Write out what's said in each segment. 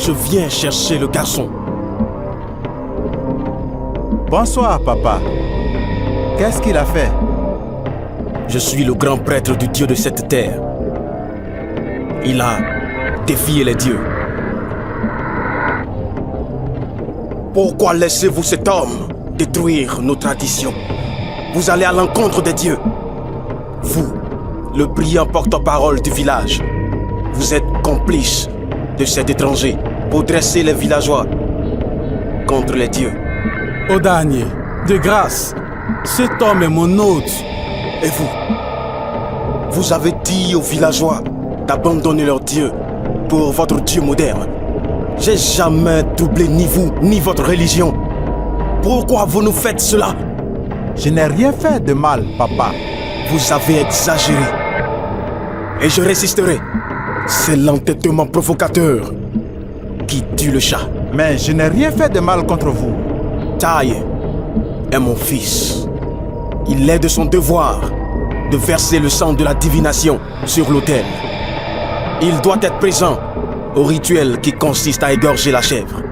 Je viens chercher le garçon. Bonsoir, papa. Qu'est-ce qu'il a fait? Je suis le grand prêtre du Dieu de cette terre. Il a défié les dieux. Pourquoi laissez-vous cet homme détruire nos traditions? Vous allez à l'encontre des dieux. Vous, le brillant porte-parole du village, vous êtes complice de cet étranger pour dresser les villageois contre les dieux. Odanye, de grâce, cet homme est mon hôte. Et vous? Vous avez dit aux villageois d'abandonner leur Dieu pour votre Dieu moderne. J'ai jamais doublé ni vous, ni votre religion. Pourquoi vous nous faites cela? Je n'ai rien fait de mal, papa. Vous avez exagéré. Et je résisterai. C'est l'entêtement provocateur qui tue le chat. Mais je n'ai rien fait de mal contre vous. Taïe est mon fils. Il est de son devoir de verser le sang de la divination sur l'autel. Il doit être présent au rituel qui consiste à égorger la chèvre.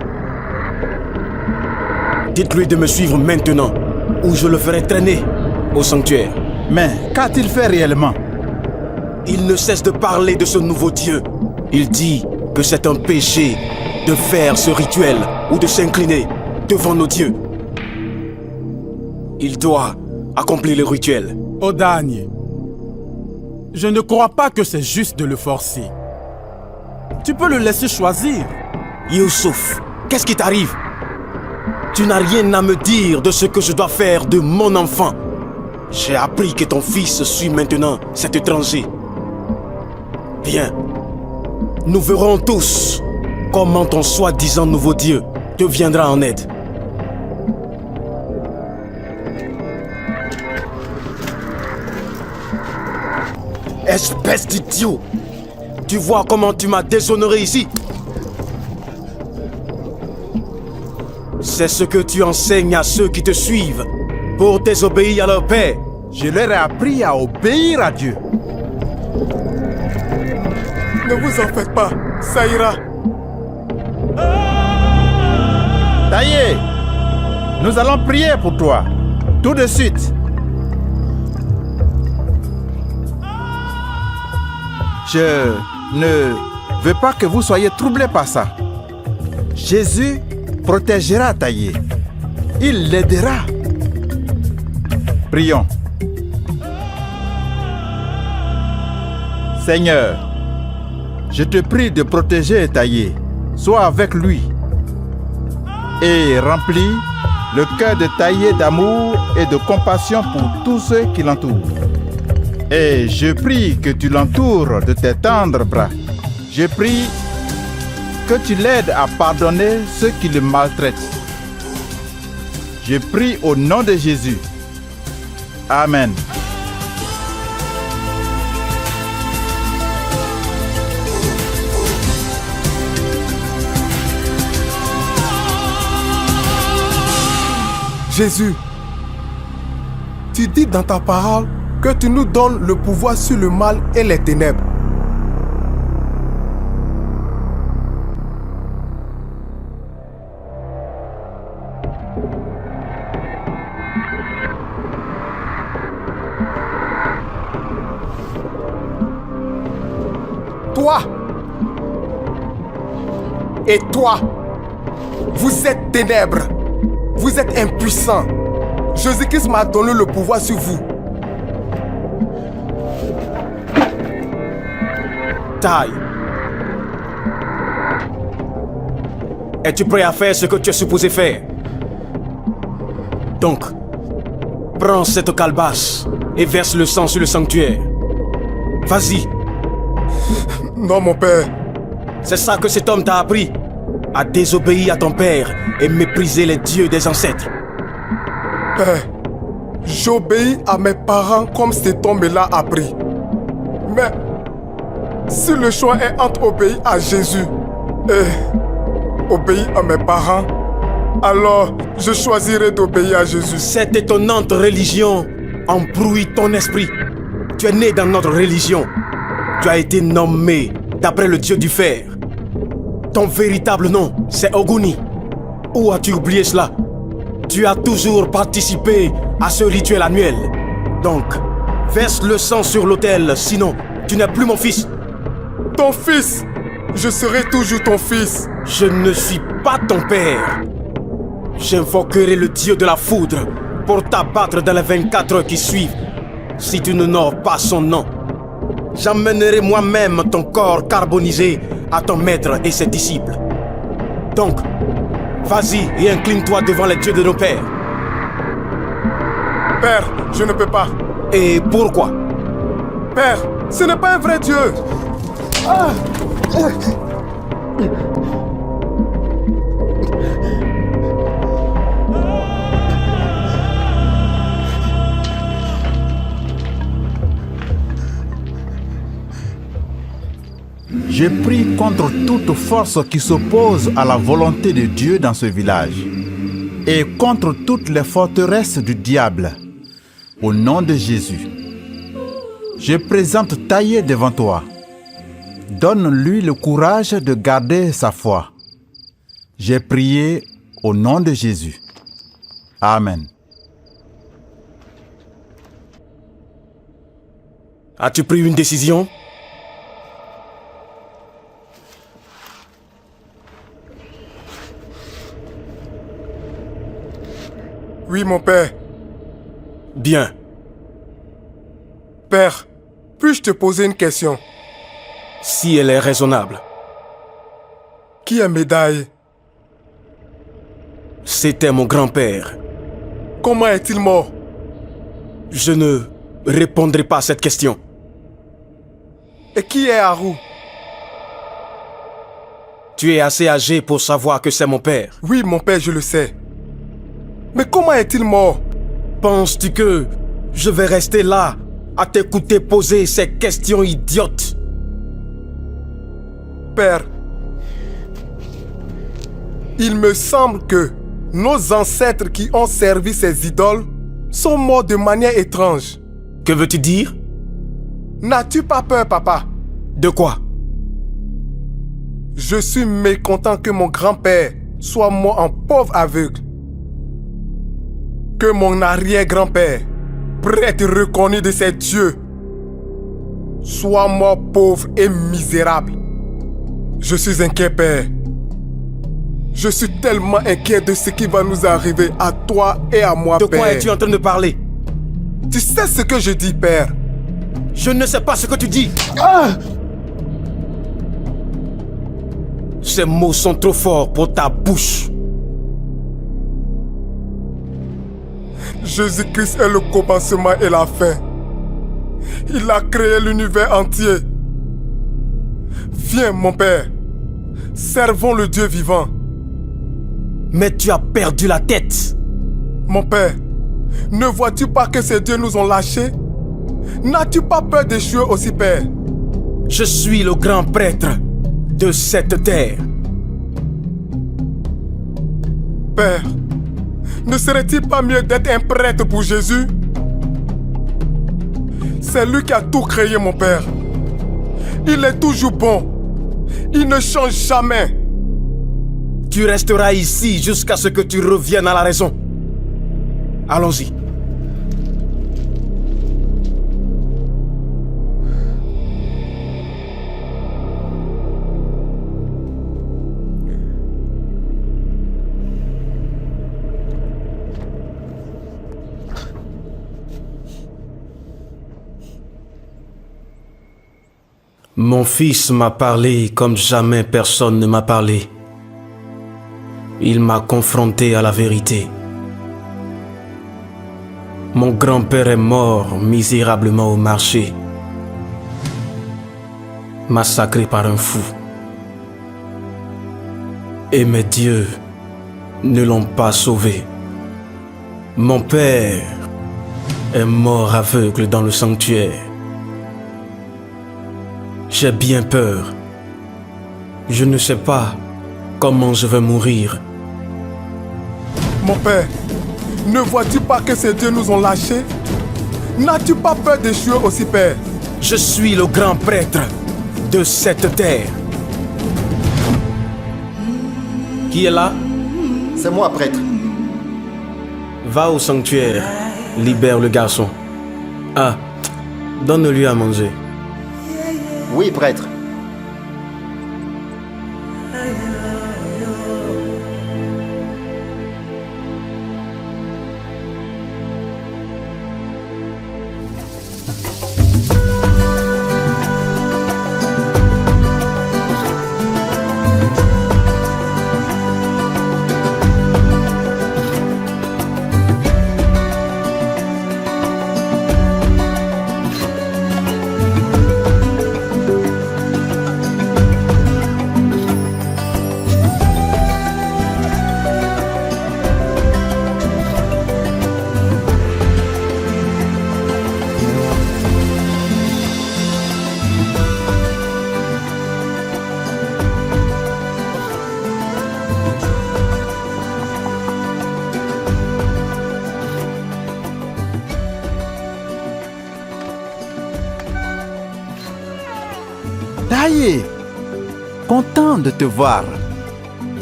Dites-lui de me suivre maintenant ou je le ferai traîner au sanctuaire. Mais qu'a-t-il fait réellement? Il ne cesse de parler de ce nouveau Dieu. Il dit que c'est un péché de faire ce rituel ou de s'incliner devant nos dieux. Il doit accomplir le rituel. Odanye, je ne crois pas que c'est juste de le forcer. Tu peux le laisser choisir. Youssouf, qu'est-ce qui t'arrive? Tu n'as rien à me dire de ce que je dois faire de mon enfant. J'ai appris que ton fils suit maintenant cet étranger. Viens, nous verrons tous comment ton soi-disant nouveau Dieu te viendra en aide. Espèce d'idiot! Tu vois comment tu m'as déshonoré ici? C'est ce que tu enseignes à ceux qui te suivent pour désobéir à leur père. Je leur ai appris à obéir à Dieu. Ne vous en faites pas, ça ira. Taïe, nous allons prier pour toi, tout de suite. Je ne veux pas que vous soyez troublés par ça. Jésus protégera Taïe. Il l'aidera. Prions. Seigneur, je te prie de protéger Taïe. Sois avec lui. Et remplis le cœur de Taïe d'amour et de compassion pour tous ceux qui l'entourent. Et je prie que tu l'entoures de tes tendres bras. Je prie que tu l'aides à pardonner ceux qui le maltraitent. Je prie au nom de Jésus. Amen. Jésus, tu dis dans ta parole que tu nous donnes le pouvoir sur le mal et les ténèbres. Toi et toi, vous êtes ténèbres, vous êtes impuissants. Jésus-Christ m'a donné le pouvoir sur vous. Taïe, es-tu prêt à faire ce que tu es supposé faire? Donc, prends cette calebasse et verse le sang sur le sanctuaire. Vas-y. Non, mon père. C'est ça que cet homme t'a appris? À désobéir à ton père et mépriser les dieux des ancêtres. Père, j'obéis à mes parents comme cet homme-là a appris. Mais si le choix est entre obéir à Jésus et obéir à mes parents, alors je choisirai d'obéir à Jésus. Cette étonnante religion embrouille ton esprit. Tu es né dans notre religion. Tu as été nommé d'après le Dieu du fer. Ton véritable nom, c'est Oguni. Ou as-tu oublié cela? Tu as toujours participé à ce rituel annuel. Donc, verse le sang sur l'autel, sinon tu n'es plus mon fils. Ton fils! Je serai toujours ton fils. Je ne suis pas ton père. J'invoquerai le dieu de la foudre pour t'abattre dans les 24 heures qui suivent, si tu n'honores pas son nom. J'emmènerai moi-même ton corps carbonisé à ton maître et ses disciples. Donc, vas-y et incline-toi devant les dieux de nos pères. Père, je ne peux pas. Et pourquoi? Père, ce n'est pas un vrai Dieu. Je prie contre toute force qui s'oppose à la volonté de Dieu dans ce village et contre toutes les forteresses du diable. Au nom de Jésus, je présente Taïé devant toi. Donne-lui le courage de garder sa foi. J'ai prié au nom de Jésus. Amen. As-tu pris une décision? Oui, mon père. Bien. Père, puis-je te poser une question? Si elle est raisonnable. Qui est Médaille? C'était mon grand-père. Comment est-il mort? Je ne répondrai pas à cette question. Et qui est Haru? Tu es assez âgé pour savoir que c'est mon père. Oui, mon père, je le sais. Mais comment est-il mort? Penses-tu que je vais rester là à t'écouter poser ces questions idiotes? Père, il me semble que nos ancêtres qui ont servi ces idoles sont morts de manière étrange. Que veux-tu dire? N'as-tu pas peur, papa? De quoi? Je suis mécontent que mon grand-père soit mort en pauvre aveugle. Que mon arrière-grand-père, prêtre reconnu de ses dieux, soit mort pauvre et misérable. Je suis inquiet, Père. Je suis tellement inquiet de ce qui va nous arriver à toi et à moi, Père. De quoi es-tu en train de parler? Tu sais ce que je dis, Père? Je ne sais pas ce que tu dis. Ces mots sont trop forts pour ta bouche. Jésus-Christ est le commencement et la fin. Il a créé l'univers entier. Viens, mon Père. Servons le Dieu vivant. Mais tu as perdu la tête. Mon Père, ne vois-tu pas que ces dieux nous ont lâchés? N'as-tu pas peur d'échouer aussi, Père? Je suis le grand prêtre de cette terre. Père, ne serait-il pas mieux d'être un prêtre pour Jésus? C'est lui qui a tout créé, mon Père. Il est toujours bon. Il ne change jamais. Tu resteras ici jusqu'à ce que tu reviennes à la raison. Allons-y. Mon fils m'a parlé comme jamais personne ne m'a parlé. Il m'a confronté à la vérité. Mon grand-père est mort misérablement au marché, massacré par un fou. Et mes dieux ne l'ont pas sauvé. Mon père est mort aveugle dans le sanctuaire. J'ai bien peur. Je ne sais pas comment je vais mourir. Mon Père, ne vois-tu pas que ces dieux nous ont lâchés? N'as-tu pas peur d'échouer aussi, Père? Je suis le grand prêtre de cette terre. Qui est là? C'est moi, prêtre. Va au sanctuaire, libère le garçon. Ah, donne-lui à manger. Oui, prêtre. Taillé, content de te voir.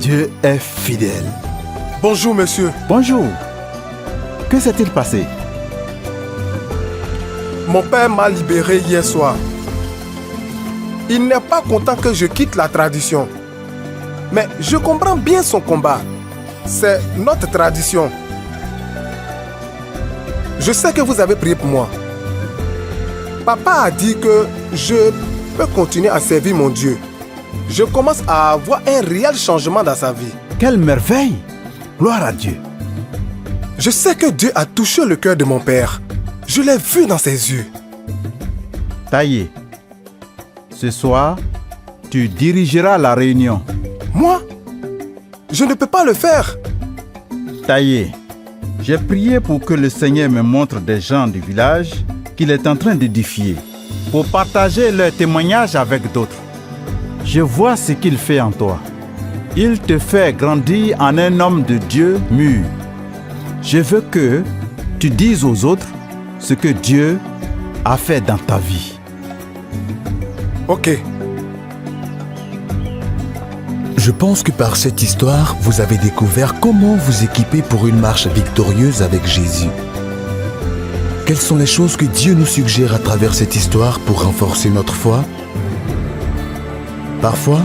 Dieu est fidèle. Bonjour, monsieur. Bonjour. Que s'est-il passé? Mon père m'a libéré hier soir. Il n'est pas content que je quitte la tradition. Mais je comprends bien son combat. C'est notre tradition. Je sais que vous avez prié pour moi. Papa a dit que je peux continuer à servir mon Dieu. Je commence à avoir un réel changement dans sa vie. Quelle merveille! Gloire à Dieu. Je sais que Dieu a touché le cœur de mon père. Je l'ai vu dans ses yeux. Taillé, ce soir, tu dirigeras la réunion. Moi? Je ne peux pas le faire. Taillé, j'ai prié pour que le Seigneur me montre des gens du village qu'il est en train d'édifier, pour partager leurs témoignages avec d'autres. Je vois ce qu'il fait en toi. Il te fait grandir en un homme de Dieu mûr. Je veux que tu dises aux autres ce que Dieu a fait dans ta vie. Ok. Je pense que par cette histoire, vous avez découvert comment vous équiper pour une marche victorieuse avec Jésus. Quelles sont les choses que Dieu nous suggère à travers cette histoire pour renforcer notre foi? Parfois,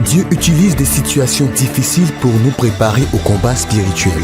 Dieu utilise des situations difficiles pour nous préparer au combat spirituel.